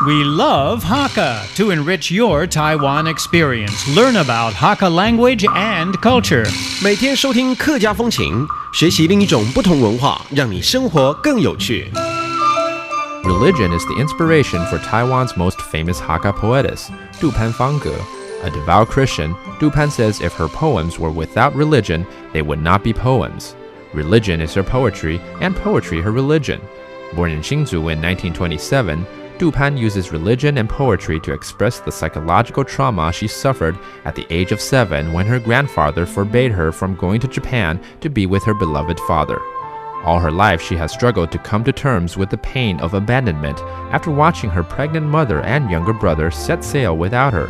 We love Hakka to enrich your Taiwan experience. Learn about Hakka language and culture. 每天收听客家风情，学习另一种不同文化，让你生活更有趣。Religion is the inspiration for Taiwan's most famous Hakka poetess, Du Pan Fangge. A devout Christian, Du Pan says if her poems were without religion, they would not be poems. Religion is her poetry, and poetry her religion. Born in Hsinchu in 1927, Du Pan uses religion and poetry to express the psychological trauma she suffered at the age of 7 when her grandfather forbade her from going to Japan to be with her beloved father. All her life, she has struggled to come to terms with the pain of abandonment after watching her pregnant mother and younger brother set sail without her.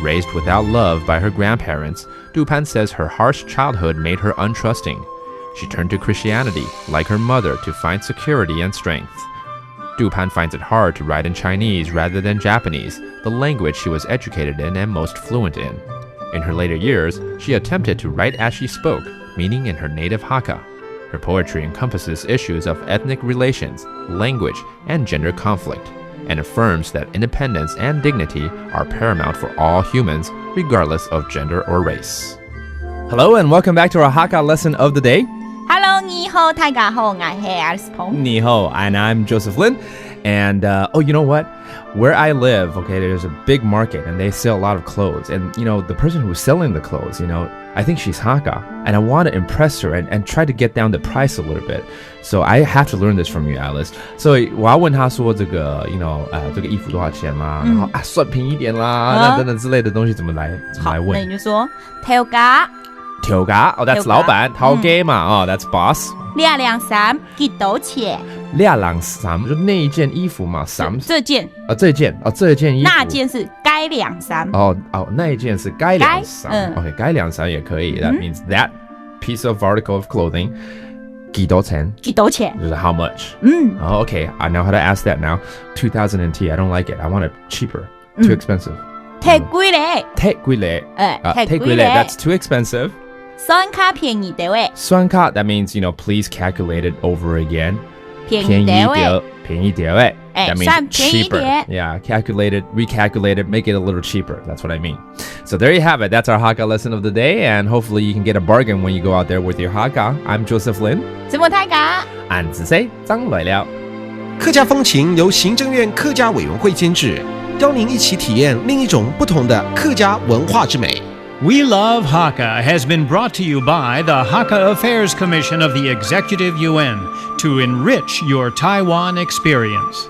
Raised without love by her grandparents, Du Pan says her harsh childhood made her untrusting. She turned to Christianity, like her mother, to find security and strength. Du Pan finds it hard to write in Chinese rather than Japanese, the language she was educated in and most fluent in. In her later years, she attempted to write as she spoke, meaning in her native Hakka. Her poetry encompasses issues of ethnic relations, language, and gender conflict, and affirms that independence and dignity are paramount for all humans, regardless of gender or race. Hello and welcome back to our Hakka lesson of the day. Hello, 你好，大家好，我是 Alice Pong. 你好, and I'm Joseph Lin. And you know what? Where I live, okay, there's a big market and they sell a lot of clothes. And the person who's selling the clothes, I think she's Hakka, and I want to impress her and try to get down the price a little bit. So I have to learn this from you, Alice. So 我要问她说这个这个衣服多少钱啦，然后算便宜一点啦，那等等之类的东西怎么来问？那你就说头家。头家哦 ，that's 老板，头家嘛，哦 ，that's boss。223幾多錢？223就那一件衣服嘛，这件这件衣服，那件是該23那一件是該23，OK， 該23也可以。That means that piece of article of clothing， 幾多錢？幾多錢？就是 how much？ Okay, I know how to ask that now. 2000 NT, I don't like it. I want it cheaper. Too expensive. 太貴咧。太貴咧。太貴咧。That's too expensive. 算卡便宜的位。算卡 that means please calculate it over again. 便宜的位。便宜的位。That means cheaper. 便宜點。Yeah, calculate it, recalculate it, make it a little cheaper. That's what I mean. So there you have it. That's our Hakka lesson of the day, and hopefully you can get a bargain when you go out there with your Hakka. I'm Joseph Lin. 怎麼太假？俺是誰？張來了。客家风情由行政院客家委員會監製，邀您一起體驗另一種不同的客家文化之美。We Love Hakka has been brought to you by the Hakka Affairs Commission of the Executive Yuan to enrich your Taiwan experience.